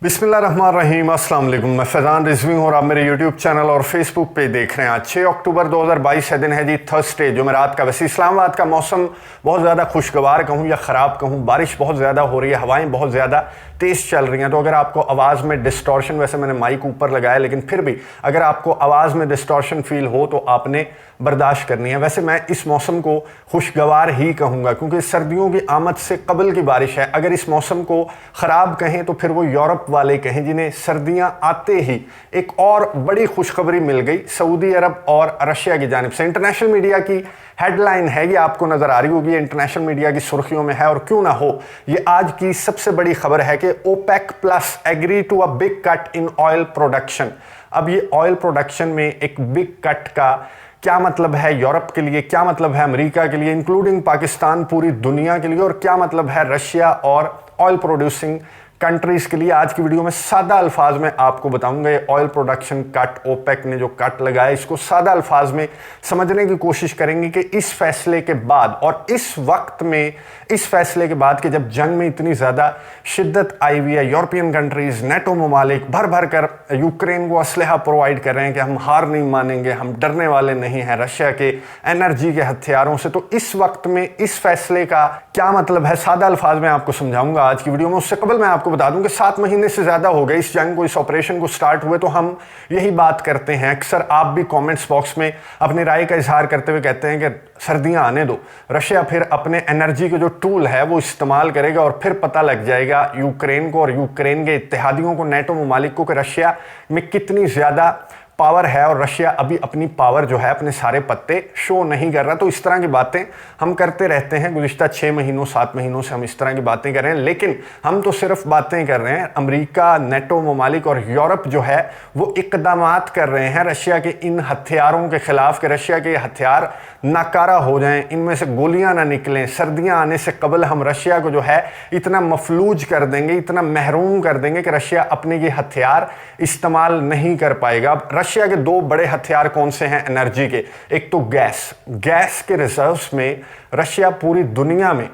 बिस्मिल्लाहिर्रहमानिर्रहीम, अस्सलाम वालेकुम। मैं फैज़ान रिजवी हूँ और आप मेरे यूट्यूब चैनल और फेसबुक पे देख रहे हैं। आज 6 अक्टूबर 2022 है, दिन है जी थर्सडे, जुमेरात का। वैसे इस्लामाबाद का मौसम बहुत ज़्यादा खुशगवार कहूँ या ख़राब कहूँ, बारिश बहुत ज़्यादा हो रही है, हवाएं बहुत ज़्यादा तेज़ चल रही हैं। तो अगर आपको आवाज़ में डिस्टॉर्शन, वैसे मैंने माइक ऊपर लगाया लेकिन फिर भी अगर आपको आवाज़ में डिस्टॉर्शन फील हो तो आपने बर्दाश्त करनी है। वैसे मैं इस मौसम को खुशगवार ही कहूँगा क्योंकि सर्दियों की आमद से कबल की बारिश है। अगर इस मौसम को ख़राब कहें तो फिर वो यूरोप वाले कहें जिन्हें सर्दियां आते ही एक और बड़ी खुशखबरी मिल गई सऊदी अरब और रशिया की जानिब से। इंटरनेशनल मीडिया की हेडलाइन है, ये आपको नजर आ रही होगी, इंटरनेशनल मीडिया की सुर्खियों में है और क्यों ना हो, ये आज की सबसे बड़ी खबर है कि OPEC plus agree to a big cut in oil production. अब ये ऑयल प्रोडक्शन में एक बिग कट का क्या मतलब है यूरोप के लिए, क्या मतलब है अमेरिका के लिए, इंक्लूडिंग पाकिस्तान, पूरी दुनिया के लिए, और क्या मतलब है रशिया और ऑयल प्रोड्यूसिंग कंट्रीज के लिए। आज की वीडियो में सादा अल्फाज में आपको बताऊंगा ये ऑयल प्रोडक्शन कट, ओपेक ने जो कट लगाया, इसको सादा अल्फाज में समझने की कोशिश करेंगे कि इस फैसले के बाद और इस वक्त में, इस फैसले के बाद कि जब जंग में इतनी ज़्यादा शिद्दत आई हुई है, यूरोपियन कंट्रीज, नेटो ममालिक भर भर कर यूक्रेन को असलहा प्रोवाइड कर रहे हैं कि हम हार नहीं मानेंगे, हम डरने वाले नहीं हैं रशिया के एनर्जी के हथियारों से। तो इस वक्त में इस फैसले का क्या मतलब है, सादा अल्फाज में आपको समझाऊंगा आज की वीडियो में। उससे कबल मैं आपको बता दूं कि 7 महीने से ज्यादा हो गए इस जंग को, इस ऑपरेशन को स्टार्ट हुए। तो हम यही बात करते हैं अक्सर, आप भी कमेंट्स बॉक्स में अपनी राय का इजहार करते हुए कहते हैं कि सर्दियां आने दो, रशिया फिर अपने एनर्जी के जो टूल है वो इस्तेमाल करेगा और फिर पता लग जाएगा यूक्रेन को और यूक्रेन के इत्तेहादियों को, नेटो ममालिक को, कि रशिया में कितनी ज्यादा पावर है और रशिया अभी अपनी पावर जो है, अपने सारे पत्ते शो नहीं कर रहा। तो इस तरह की बातें हम करते रहते हैं, गुज़िश्ता 6 महीनों 7 महीनों से हम इस तरह की बातें कर रहे हैं। लेकिन हम तो सिर्फ बातें कर रहे हैं, अमेरिका, नेटो ममालिक और यूरोप जो है वो इकदामात कर रहे हैं रशिया के इन हथियारों के खिलाफ कि रशिया के हथियार नाकारा हो जाएं, इनमें से गोलियां ना निकलें। सर्दियां आने से कबल हम रशिया को जो है इतना मफलूज कर देंगे, इतना महरूम कर देंगे कि रशिया अपने ये हथियार इस्तेमाल नहीं कर पाएगा। अब रशिया के 2 बड़े हथियार कौन से हैं एनर्जी के? एक तो गैस के रिजर्व्स में रशिया पूरी दुनिया में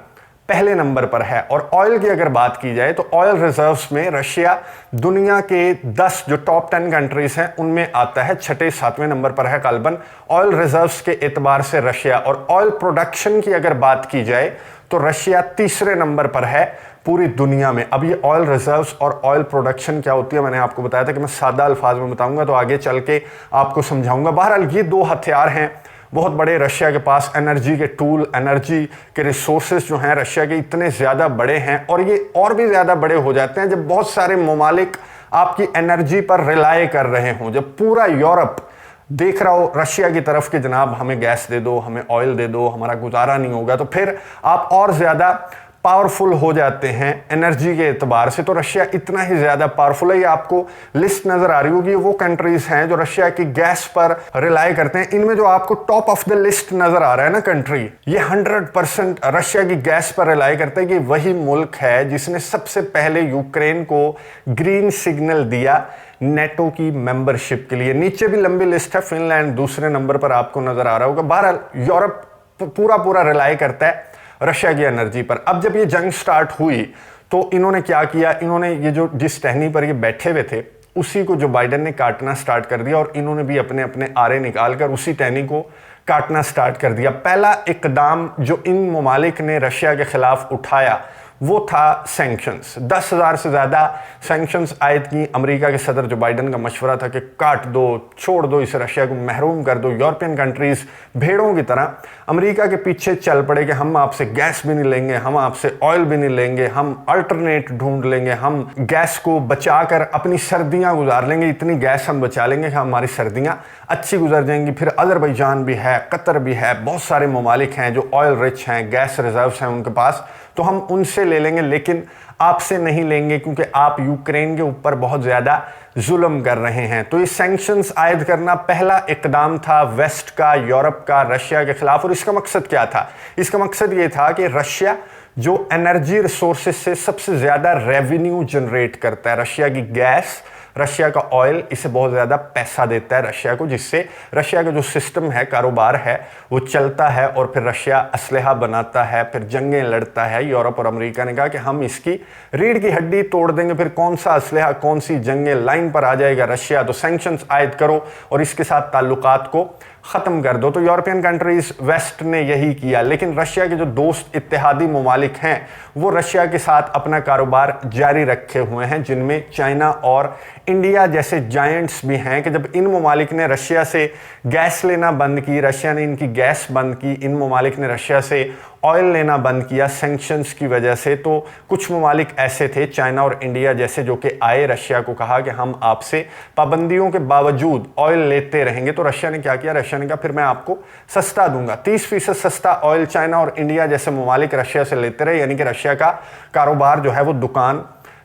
पहले नंबर पर है। और ऑयल की अगर बात की जाए तो ऑयल रिजर्व्स में रशिया दुनिया के 10 जो टॉप 10 कंट्रीज हैं उनमें आता है, 6, 7वें नंबर पर है गालबन ऑयल रिजर्व्स के एतबार से रशिया। और ऑयल प्रोडक्शन की अगर बात की जाए तो रशिया तीसरे नंबर पर है पूरी दुनिया में। अब ये ऑयल रिजर्व्स और ऑयल प्रोडक्शन क्या होती है मैंने आपको बताया था कि मैं सादा अल्फाज में बताऊंगा, तो आगे चल के आपको समझाऊंगा। बहरहाल ये 2 हथियार हैं बहुत बड़े रशिया के पास, एनर्जी के टूल, एनर्जी के रिसोर्सेज जो हैं रशिया के इतने ज़्यादा बड़े हैं और ये और भी ज़्यादा बड़े हो जाते हैं जब बहुत सारे ममालिक आपकी एनर्जी पर रिलाय कर रहे हों। जब पूरा यूरोप देख रहा हो रशिया की तरफ कि जनाब हमें गैस दे दो, हमें ऑयल दे दो, हमारा गुजारा नहीं होगा, तो फिर आप और ज़्यादा पावरफुल हो जाते हैं एनर्जी के एतबार से। तो रशिया इतना ही ज्यादा पावरफुल है। ये आपको लिस्ट नजर आ रही होगी, वो कंट्रीज हैं जो रशिया की गैस पर रिलाय करते हैं। इनमें जो आपको टॉप ऑफ द लिस्ट नजर आ रहा है ना कंट्री, ये 100% रशिया की गैस पर रिलाय करते हैं कि वही मुल्क है जिसने सबसे पहले यूक्रेन को ग्रीन सिग्नल दिया नेटो की मेंबरशिप के लिए। नीचे भी लंबी लिस्ट है, फिनलैंड दूसरे नंबर पर आपको नजर आ रहा होगा। बहरहाल यूरोप पूरा रिलाय करता है रशिया की एनर्जी पर। अब जब ये जंग स्टार्ट हुई तो इन्होंने क्या किया, इन्होंने ये जो जिस टहनी पर ये बैठे हुए थे उसी को जो बाइडेन ने काटना स्टार्ट कर दिया और इन्होंने भी अपने अपने आरे निकालकर उसी टहनी को काटना स्टार्ट कर दिया। पहला इकदाम जो इन ममालिक ने रशिया के खिलाफ उठाया वो था सैंक्शंस। 10,000 से ज़्यादा सैंक्शंस आयद की। अमेरिका के सदर जो बाइडेन का मशवरा था कि काट दो, छोड़ दो इस रशिया को, महरूम कर दो। यूरोपियन कंट्रीज भेड़ों की तरह अमेरिका के पीछे चल पड़े कि हम आपसे गैस भी नहीं लेंगे, हम आपसे ऑयल भी नहीं लेंगे, हम अल्टरनेट ढूंढ लेंगे, हम गैस को बचाकर अपनी सर्दियां गुजार लेंगे, इतनी गैस हम बचा लेंगे कि हमारी सर्दियां अच्छी गुजर जाएंगी। फिर अजरबैजान भी है, कतर भी है, बहुत सारे ममालिक हैं जो ऑयल रिच हैं, गैस रिजर्व्स हैं उनके पास, तो हम उनसे ले लेंगे लेकिन आपसे नहीं लेंगे क्योंकि आप यूक्रेन के ऊपर बहुत ज़्यादा जुल्म कर रहे हैं। तो ये सैंक्शंस आयद करना पहला इकदाम था वेस्ट का, यूरोप का, रशिया के खिलाफ। और इसका मकसद क्या था? इसका मकसद ये था कि रशिया जो एनर्जी रिसोर्सेज से सबसे ज़्यादा रेवेन्यू जनरेट करता है, रशिया की गैस रशिया का ऑयल इसे बहुत ज़्यादा पैसा देता है रशिया को, जिससे रशिया का जो सिस्टम है, कारोबार है, वो चलता है और फिर रशिया असलहा बनाता है, फिर जंगें लड़ता है। यूरोप और अमेरिका ने कहा कि हम इसकी रीढ़ की हड्डी तोड़ देंगे, फिर कौन सा असलहा, कौन सी जंगें लाइन पर आ जाएगा रशिया, तो सैंक्शंस आयद करो और इसके साथ ताल्लुकात को ख़त्म कर दो। तो यूरोपियन कंट्रीज, वेस्ट ने यही किया, लेकिन रशिया के जो दोस्त इत्तेहादी ममालिक हैं वो रशिया के साथ अपना कारोबार जारी रखे हुए हैं, जिनमें चाइना और इंडिया जैसे जायंट्स भी हैं। कि जब इन ममालिक ने रशिया से गैस लेना बंद की, रशिया ने इनकी गैस बंद की, इन ममालिक ने रशिया से ऑयल लेना बंद किया सैंक्शंस की वजह से, तो कुछ ममालिक ऐसे थे, चाइना और इंडिया जैसे, जो कि आए रशिया को कहा कि हम आपसे पाबंदियों के बावजूद ऑयल लेते रहेंगे। तो रशिया ने क्या किया, रशिया ने कहा फिर मैं आपको सस्ता दूंगा, 30% सस्ता ऑयल चाइना और इंडिया जैसे ममालिक रशिया से लेते रहे, यानी कि रशिया का कारोबार जो है वो दुकान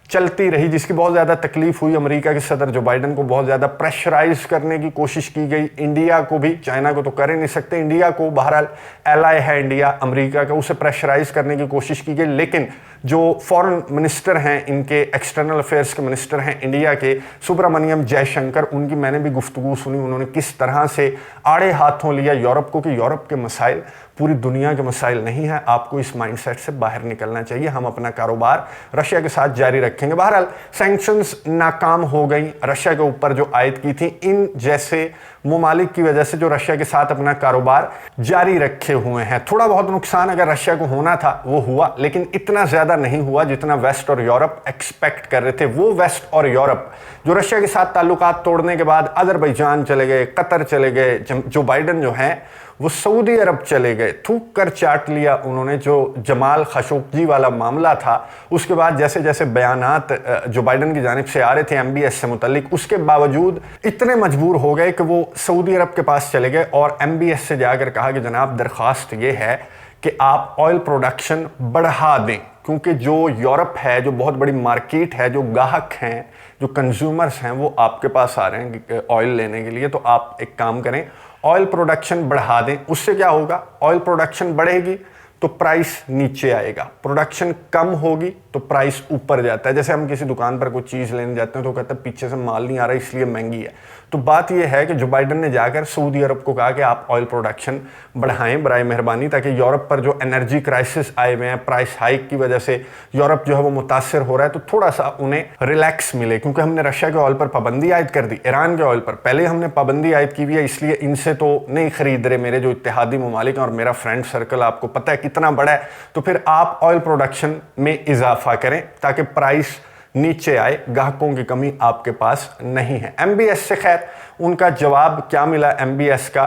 चलती रही, जिसकी बहुत ज़्यादा तकलीफ हुई। अमेरिका के सदर जो बाइडन को बहुत ज़्यादा प्रेशराइज करने की कोशिश की गई, इंडिया को भी, चाइना को तो कर ही नहीं सकते, इंडिया को, बहरहाल एलाय है इंडिया अमेरिका का, उसे प्रेशराइज करने की कोशिश की गई। लेकिन जो फॉरेन मिनिस्टर हैं, इनके एक्सटर्नल अफेयर्स के मिनिस्टर हैं इंडिया के, सुब्रमण्यम जयशंकर, उनकी मैंने भी गुफ्तगू सुनी, उन्होंने किस तरह से आड़े हाथों लिया यूरोप को कि यूरोप के मसाइल पूरी दुनिया के मसाइल नहीं है, आपको इस माइंडसेट से बाहर निकलना चाहिए, हम अपना कारोबार रशिया के साथ जारी रखेंगे। बहरहाल सैंक्शंस नाकाम हो गई रशिया के ऊपर जो आयद की थी इन जैसे ममालिक की वजह से, जो रशिया के साथ अपना कारोबार जारी रखे हुए हैं। थोड़ा बहुत नुकसान अगर रशिया को होना था वो हुआ, लेकिन इतना ज़्यादा नहीं हुआ जितना वेस्ट और यूरोप एक्सपेक्ट कर रहे थे। वो वेस्ट और यूरोप जो रशिया के साथ ताल्लुकात तोड़ने के बाद अजरबैजान चले गए, कतर चले गए, जो बाइडन जो हैं वो सऊदी अरब चले गए, थूक कर चाट लिया उन्होंने। जो जमाल खशोगी वाला मामला था, उसके बाद जैसे जैसे बयानात जो बाइडन की जानिब से आ रहे थे एमबीएस से मुतल्लिक, उसके बावजूद इतने मजबूर हो गए कि वो सऊदी अरब के पास चले गए और एमबीएस से जाकर कहा कि जनाब दरख्वास्त ये है कि आप ऑयल प्रोडक्शन बढ़ा दें, क्योंकि जो यूरोप है, जो बहुत बड़ी मार्केट है, जो ग्राहक हैं, जो कंज्यूमर्स हैं, वो आपके पास आ रहे हैं ऑयल लेने के लिए। तो आप एक काम करें, ऑयल प्रोडक्शन बढ़ा दें। उससे क्या होगा, ऑयल प्रोडक्शन बढ़ेगी तो प्राइस नीचे आएगा, प्रोडक्शन कम होगी तो प्राइस ऊपर जाता है। जैसे हम किसी दुकान पर कोई चीज़ लेने जाते हैं तो कहते हैं पीछे से माल नहीं आ रहा इसलिए महंगी है। तो बात यह है कि जो बाइडन ने जाकर सऊदी अरब को कहा कि आप ऑयल प्रोडक्शन बढ़ाएं बराए मेहरबानी, ताकि यूरोप पर जो एनर्जी क्राइसिस आए हुए हैं, प्राइस हाइक की वजह से यूरोप जो है वो मुतासर हो रहा है, तो थोड़ा सा उन्हें रिलैक्स मिले। क्योंकि हमने रशिया के ऑयल पर पाबंदी आयद कर दी, ईरान के ऑयल पर पहले हमने पाबंदी आयद की हुई है, इसलिए इनसे तो नहीं खरीद रहे मेरे जो इत्तेहादी ममालिक और मेरा फ्रेंड सर्कल आपको पता है कितना बड़ा है। तो फिर आप ऑयल प्रोडक्शन में इजाफा करें ताकि प्राइस नीचे आए, ग्राहकों की कमी आपके पास नहीं है। एमबीएस से खैर उनका जवाब क्या मिला, एमबीएस का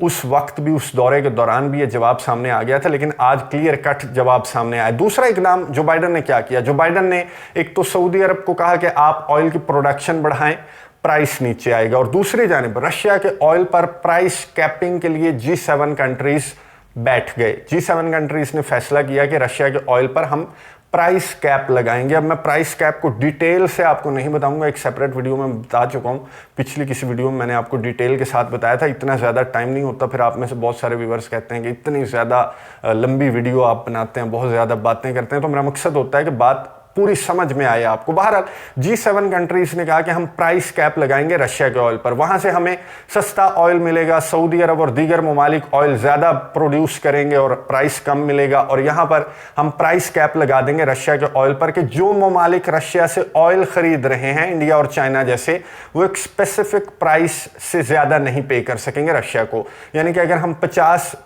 उस वक्त भी, उस दौरे के दौरान भी ये जवाब सामने आ गया था, लेकिन आज क्लियर कट जवाब सामने आया। दूसरा इकदाम जो बाइडन ने क्या किया, जो बाइडन ने एक तो सऊदी अरब को कहा कि आप ऑयल की प्रोडक्शन बढ़ाएं, प्राइस नीचे आएगा, और दूसरी जानिब रशिया के ऑयल पर प्राइस कैपिंग के लिए G7 कंट्रीज बैठ गए। G7 कंट्रीज ने फैसला किया कि रशिया के ऑयल पर हम प्राइस कैप लगाएंगे। अब मैं प्राइस कैप को डिटेल से आपको नहीं बताऊंगा, एक सेपरेट वीडियो में बता चुका हूं, पिछली किसी वीडियो में मैंने आपको डिटेल के साथ बताया था। इतना ज़्यादा टाइम नहीं होता, फिर आप में से बहुत सारे व्यूअर्स कहते हैं कि इतनी ज़्यादा लंबी वीडियो आप बनाते हैं, बहुत ज़्यादा बातें करते हैं। तो मेरा मकसद होता है कि बात पूरी समझ में आए आपको। बहरहाल G7 कंट्रीज ने कहा कि हम प्राइस कैप लगाएंगे रशिया के ऑयल पर, वहां से हमें सस्ता ऑयल मिलेगा, सऊदी अरब और दीगर ममालिक ऑयल ज़्यादा प्रोड्यूस करेंगे और प्राइस कम मिलेगा, और यहाँ पर हम प्राइस कैप लगा देंगे रशिया के ऑयल पर कि जो ममालिक रशिया से ऑयल खरीद रहे हैं, इंडिया और चाइना जैसे, वो एक स्पेसिफिक प्राइस से ज़्यादा नहीं पे कर सकेंगे रशिया को। यानी कि अगर हम $50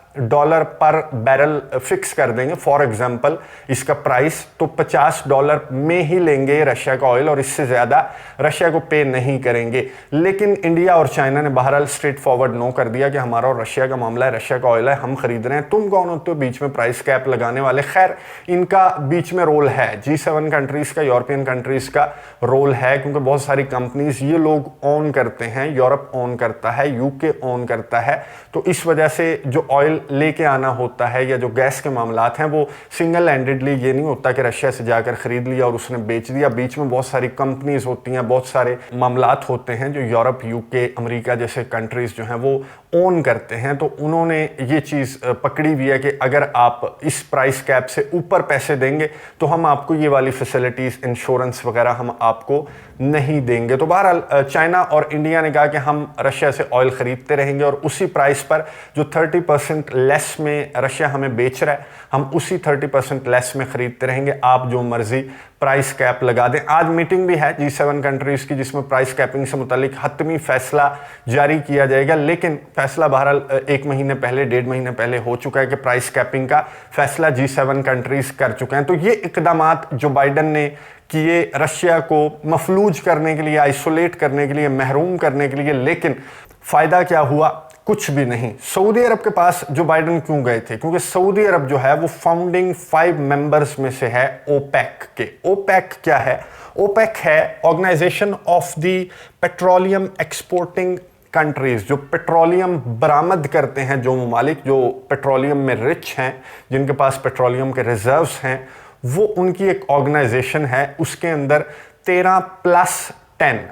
पर बैरल फिक्स कर देंगे फॉर एग्जांपल इसका प्राइस, तो $50 में ही लेंगे रशिया का ऑयल और इससे ज़्यादा रशिया को पे नहीं करेंगे। लेकिन इंडिया और चाइना ने बहरहाल स्ट्रेट फॉरवर्ड नो कर दिया कि हमारा और रशिया का मामला है, रशिया का ऑयल है, हम खरीद रहे हैं, तुम कौन होते हो बीच में प्राइस कैप लगाने वाले। खैर इनका बीच में रोल है, G7 कंट्रीज का, यूरोपियन कंट्रीज का रोल है, क्योंकि बहुत सारी कंपनीज ये लोग ओन करते हैं, यूरोप ओन करता है, यूके ओन करता है। तो इस वजह से जो ऑयल लेके आना होता है या जो गैस के मामलात हैं वो सिंगल हैंडेडली ये नहीं होता कि रशिया से जाकर खरीद लिया और उसने बेच दिया। बीच में बहुत सारी कंपनीज होती हैं, बहुत सारे मामलात होते हैं जो यूरोप, यूके, अमेरिका जैसे कंट्रीज जो हैं वो ओन करते हैं, तो उन्होंने ये चीज़ पकड़ी हुई है कि अगर आप इस प्राइस कैप से ऊपर पैसे देंगे तो हम आपको ये वाली फैसिलिटीज़, इंश्योरेंस वगैरह हम आपको नहीं देंगे। तो बहरहाल चाइना और इंडिया ने कहा कि हम रशिया से ऑयल ख़रीदते रहेंगे और उसी प्राइस पर जो 30% लेस में रशिया हमें बेच रहा है, हम उसी 30% लेस में ख़रीदते रहेंगे। आप जो मर्ज़ी प्राइस कैप लगा दें। आज मीटिंग भी है G7 कंट्रीज़ की, जिसमें प्राइस कैपिंग से मुतालिक हतमी फैसला जारी किया जाएगा। लेकिन फैसला बहरहाल 1 महीने पहले, 1.5 महीने पहले हो चुका है कि प्राइस कैपिंग का फैसला G7 कंट्रीज़ कर चुके हैं। तो ये इकदामात जो बाइडन ने किए रशिया को मफलूज करने के लिए, आइसोलेट करने के लिए, महरूम करने के लिए, लेकिन फ़ायदा क्या हुआ? कुछ भी नहीं। सऊदी अरब के पास जो बाइडन क्यों गए थे? क्योंकि सऊदी अरब जो है वो फाउंडिंग 5 मेंबर्स में से है ओपेक के। ओपेक क्या है? ओपेक है organisation of the petroleum exporting countries, जो पेट्रोलियम बरामद करते हैं, जो ममालिक जो पेट्रोलियम में रिच हैं, जिनके पास पेट्रोलियम के रिजर्व्स हैं, वो उनकी एक ऑर्गेनाइजेशन है। उसके अंदर 13+10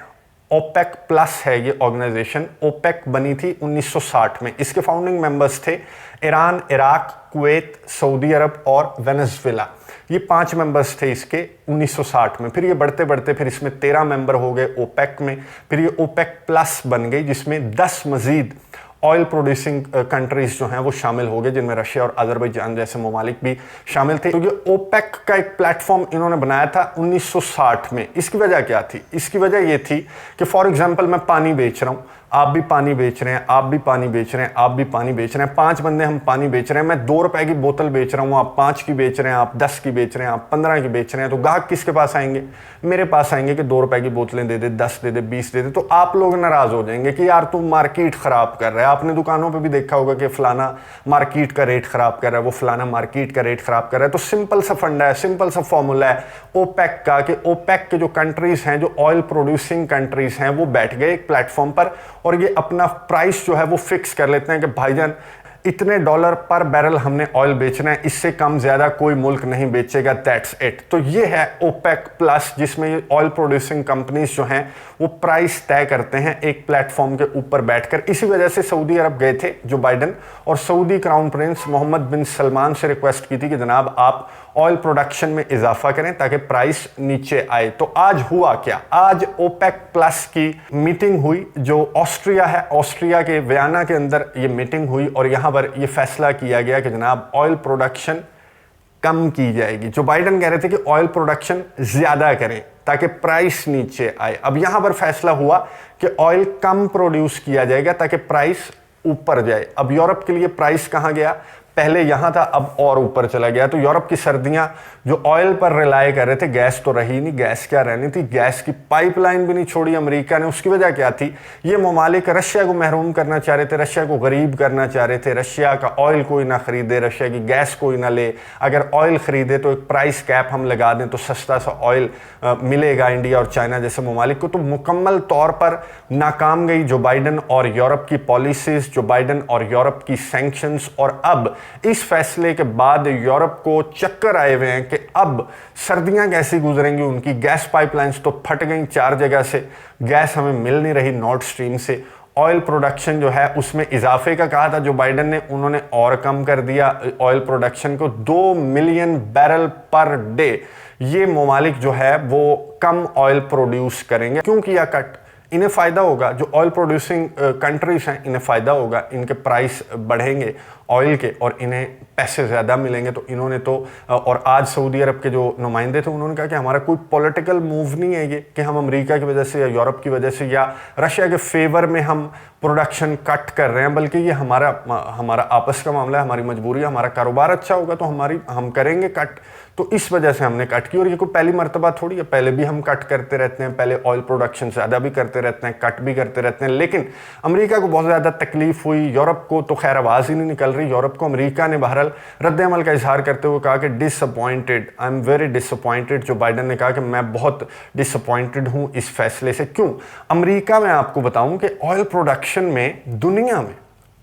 ओपेक प्लस है ये ऑर्गेनाइजेशन। ओपेक बनी थी 1960 में। इसके फाउंडिंग मेंबर्स थे ईरान, इराक, कुवैत, सऊदी अरब और वेनेजुएला। ये 5 मेंबर्स थे इसके 1960 में। फिर ये बढ़ते बढ़ते फिर इसमें 13 मेंबर हो गए ओपेक में। फिर ये ओपेक प्लस बन गई, जिसमें 10 मजीद ऑयल प्रोड्यूसिंग कंट्रीज जो हैं वो शामिल हो गए, जिनमें रशिया और अजरबैजान जैसे ममालिक भी शामिल थे। तो ये ओपेक का एक प्लेटफॉर्म इन्होंने बनाया था 1960 में। इसकी वजह क्या थी? इसकी वजह ये थी कि फॉर एग्जांपल मैं पानी बेच रहा हूँ, आप भी पानी बेच रहे हैं, आप भी पानी बेच रहे हैं, आप भी पानी बेच रहे हैं, 5 बंदे हम पानी बेच रहे हैं। मैं 2 रुपए की बोतल बेच रहा हूँ, आप 5 की बेच रहे हैं, आप 10 की बेच रहे हैं, आप 15 की बेच रहे हैं। तो ग्राहक किसके पास आएंगे? मेरे पास आएंगे कि 2 रुपए की बोतलें दे दे, 10 दे दे, 20 दे दे। तो आप लोग नाराज हो जाएंगे कि यार तू मार्केट खराब कर रहा है। आपने दुकानों पर भी देखा होगा कि फलाना मार्केट का रेट खराब कर रहा है, वो फलाना मार्केट का रेट खराब कर रहा है। तो सिंपल सा फंडा है, सिंपल सा फॉर्मूला है ओपेक का कि ओपेक के जो कंट्रीज हैं, जो ऑयल प्रोड्यूसिंग कंट्रीज हैं, वो बैठ गए एक प्लेटफॉर्म पर और ये अपना प्राइस जो है वो फिक्स कर लेते हैं कि भाईजान इतने डॉलर पर बैरल हमने ऑयल बेचना है, इससे कम ज्यादा कोई मुल्क नहीं बेचेगा, दैट्स इट। तो ये है ओपेक प्लस, जिसमें ये ऑयल प्रोड्यूसिंग कंपनीज जो हैं वो प्राइस तय करते हैं एक प्लेटफॉर्म के ऊपर बैठकर। इसी वजह से सऊदी अरब गए थे जो बाइडन, और सऊदी क्राउन प्रिंस मोहम्मद बिन सलमान से रिक्वेस्ट की थी कि जनाब आप ऑयल प्रोडक्शन में इजाफा करें ताकि प्राइस नीचे आए। तो आज हुआ क्या? आज ओपेक प्लस की मीटिंग हुई, जो ऑस्ट्रिया है, ऑस्ट्रिया के वियना के अंदर ये मीटिंग हुई और यहां पर यह फैसला किया गया कि जनाब ऑयल प्रोडक्शन कम की जाएगी। जो बाइडन कह रहे थे कि ऑयल प्रोडक्शन ज्यादा करें ताकि प्राइस नीचे आए, अब यहां पर फैसला हुआ कि ऑयल कम प्रोड्यूस किया जाएगा ताकि प्राइस ऊपर जाए। अब यूरोप के लिए प्राइस कहां गया? पहले यहां था, अब और ऊपर चला गया। तो यूरोप की सर्दियां जो ऑयल पर रिलाय कर रहे थे, गैस तो रही नहीं, गैस क्या रहनी थी, गैस की पाइपलाइन भी नहीं छोड़ी अमेरिका ने। उसकी वजह क्या थी? ये ममालिक रशिया को महरूम करना चाह रहे थे, रशिया को गरीब करना चाह रहे थे। रशिया का ऑयल कोई ना खरीदे, रशिया की गैस कोई ना ले। अगर ऑयल खरीदे तो एक प्राइस कैप हम लगा दें तो सस्ता सा ऑयल मिलेगा इंडिया और चाइना जैसे ममालिक को। तो मुकम्मल तौर पर नाकाम गई जो बाइडन और यूरोप की पॉलिसीज, जो बाइडन और यूरोप की सैंक्शंस। और अब इस फैसले के बाद यूरोप को चक्कर आए हुए हैं कि अब सर्दियां कैसी गुजरेंगी। उनकी गैस पाइपलाइंस तो फट गई 4 जगह से, गैस हमें मिल नहीं रही नॉर्थ स्ट्रीम से। ऑयल प्रोडक्शन जो है उसमें इजाफे का कहा था जो बाइडन ने, उन्होंने और कम कर दिया ऑयल प्रोडक्शन को। 2 मिलियन बैरल पर डे ये ममालिक जो है वो कम ऑयल प्रोड्यूस करेंगे। क्यों किया कट? इन्हें फ़ायदा होगा, जो ऑयल प्रोड्यूसिंग कंट्रीज हैं इन्हें फ़ायदा होगा, इनके प्राइस बढ़ेंगे ऑयल के और इन्हें पैसे ज़्यादा मिलेंगे। तो इन्होंने तो, और आज सऊदी अरब के जो नुमाइंदे थे उन्होंने कहा कि हमारा कोई पॉलिटिकल मूव नहीं है ये कि हम अमेरिका की वजह से या यूरोप की वजह से या रशिया के फेवर में हम प्रोडक्शन कट कर रहे हैं, बल्कि ये हमारा आपस का मामला है, हमारी मजबूरी है। हमारा कारोबार अच्छा होगा तो हम करेंगे कट। तो इस वजह से हमने कट की। और ये कोई पहली मर्तबा थोड़ी है, पहले भी हम कट करते रहते हैं, पहले ऑयल प्रोडक्शन ज़्यादा भी करते रहते हैं, कट भी करते रहते हैं। लेकिन अमेरिका को बहुत ज़्यादा तकलीफ हुई, यूरोप को तो खैर आवाज़ ही नहीं निकल रही। यूरोप को अमेरिका ने बहरहाल रद्द-ए-अमल का इजहार करते हुए कहा कि disappointed, I am very disappointed. जो बाइडन ने कहा कि मैं बहुत डिसअपॉइंटेड हूँ इस फैसले से। क्यों? अमेरिका में आपको बताऊं कि ऑयल प्रोडक्शन में दुनिया में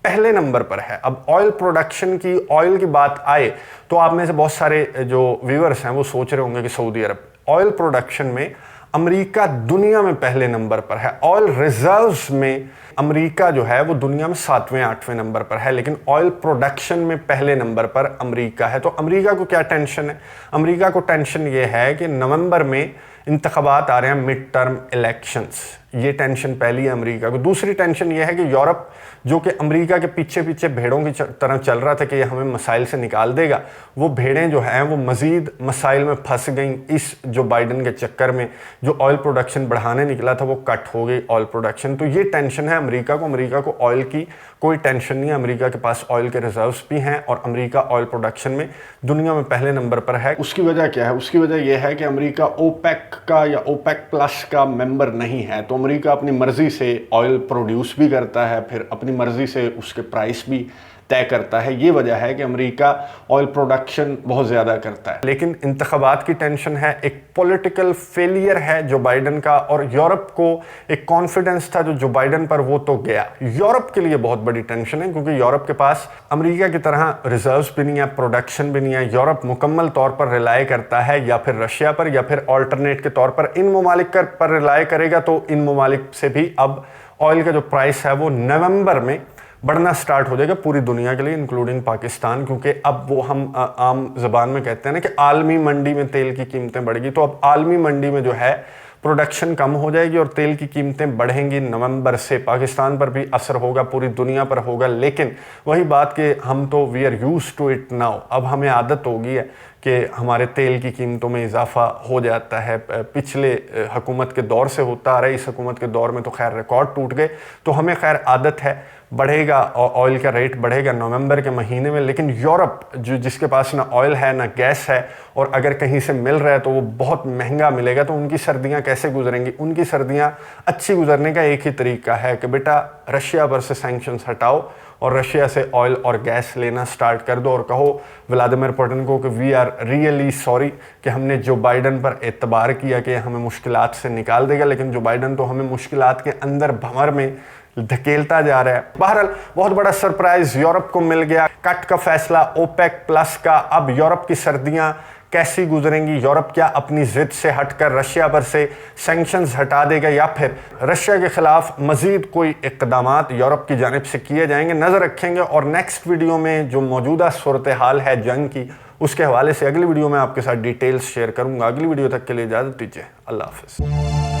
पहले नंबर पर है। अब ऑयल प्रोडक्शन की, ऑयल की बात आए तो आप में से बहुत सारे जो व्यूअर्स हैं वो सोच रहे होंगे कि सऊदी अरब ऑयल प्रोडक्शन में अमेरिका दुनिया में पहले नंबर पर है। ऑयल रिजर्व्स में अमेरिका जो है वो दुनिया में 7वें 8वें नंबर पर है, लेकिन ऑयल प्रोडक्शन में पहले नंबर पर अमेरिका है। तो अमेरिका को क्या टेंशन है? अमेरिका को टेंशन ये है कि नवंबर में इंतखाबात आ रहे हैं, मिड टर्म इलेक्शंस। ये टेंशन पहली है अमेरिका को। दूसरी टेंशन ये है कि यूरोप, जो कि अमेरिका के पीछे पीछे भेड़ों की तरह चल रहा था कि ये हमें मसाइल से निकाल देगा, वो भेड़ें जो हैं वो मजीद मसाइल में फंस गई इस जो बाइडन के चक्कर में। जो ऑयल प्रोडक्शन बढ़ाने निकला था वो कट हो गई ऑयल प्रोडक्शन। तो ये टेंशन है अमेरिका को। अमेरिका को ऑयल की कोई टेंशन नहीं है। अमेरिका के पास ऑयल के रिजर्व्स भी हैं और अमेरिका ऑयल प्रोडक्शन में दुनिया में पहले नंबर पर है। उसकी वजह क्या है? उसकी वजह यह है कि अमेरिका ओपेक का या ओपेक प्लस का मेंबर नहीं है। तो अमेरिका अपनी मर्जी से ऑयल प्रोड्यूस भी करता है, फिर अपनी मर्जी से उसके प्राइस भी तय करता है। ये वजह है कि अमेरिका ऑयल प्रोडक्शन बहुत ज़्यादा करता है। लेकिन इंतखाबात की टेंशन है, एक पॉलिटिकल फेलियर है जो बाइडन का, और यूरोप को एक कॉन्फिडेंस था जो बाइडन पर, वो तो गया। यूरोप के लिए बहुत बड़ी टेंशन है क्योंकि यूरोप के पास अमेरिका की तरह रिजर्व्स भी नहीं है, प्रोडक्शन भी नहीं है। यूरोप मुकम्मल तौर पर रिलाय करता है या फिर रशिया पर या फिर ऑल्टरनेट के तौर पर इन ममालिक पर रिलाय करेगा। तो इन ममालिक से भी अब ऑयल का जो प्राइस है वो नवंबर में बढ़ना स्टार्ट हो जाएगा पूरी दुनिया के लिए, इंक्लूडिंग पाकिस्तान, क्योंकि अब वो हम आम ज़बान में कहते हैं ना कि आलमी मंडी में तेल की कीमतें बढ़ेगी। तो अब आलमी मंडी में जो है प्रोडक्शन कम हो जाएगी और तेल की कीमतें बढ़ेंगी नवंबर से। पाकिस्तान पर भी असर होगा, पूरी दुनिया पर होगा। लेकिन वही बात कि हम तो we are used to it now. अब हमें आदत हो गई है कि हमारे तेल की कीमतों में इजाफा हो जाता है। पिछले हुकूमत के दौर से होता आ रहा है, इस हुकूमत के दौर में तो खैर रिकॉर्ड टूट गए, तो हमें खैर आदत है। बढ़ेगा ऑयल का रेट बढ़ेगा नवंबर के महीने में। लेकिन यूरोप जो जिसके पास ना ऑयल है ना गैस है, और अगर कहीं से मिल रहा है तो वो बहुत महंगा मिलेगा, तो उनकी सर्दियां कैसे गुजरेंगी? उनकी सर्दियां अच्छी गुजरने का एक ही तरीका है कि बेटा रशिया पर से सैंक्शंस हटाओ और रशिया से ऑयल और गैस लेना स्टार्ट कर दो और कहो व्लादिमीर पुतिन को कि वी आर रियली सॉरी कि हमने जो बाइडन पर एतबार किया कि हमें मुश्किलात से निकाल देगा, लेकिन जो बाइडन तो हमें मुश्किलात के अंदर भंवर में धकेलता जा रहा है। बहरहाल बहुत बड़ा सरप्राइज यूरोप को मिल गया, कट का फैसला ओपेक प्लस का। अब यूरोप की सर्दियां कैसी गुजरेंगी? यूरोप क्या अपनी जिद से हटकर रशिया पर से सैंक्शंस हटा देगा या फिर रशिया के खिलाफ मजीद कोई इक़दामात यूरोप की जानिब से किए जाएंगे? नज़र रखेंगे। और नेक्स्ट वीडियो में जो मौजूदा सूरत हाल है जंग की, उसके हवाले से अगली वीडियो में आपके साथ डिटेल्स शेयर करूंगा। अगली वीडियो तक के लिए इजाज़त दीजिए। अल्लाह हाफ़िज़।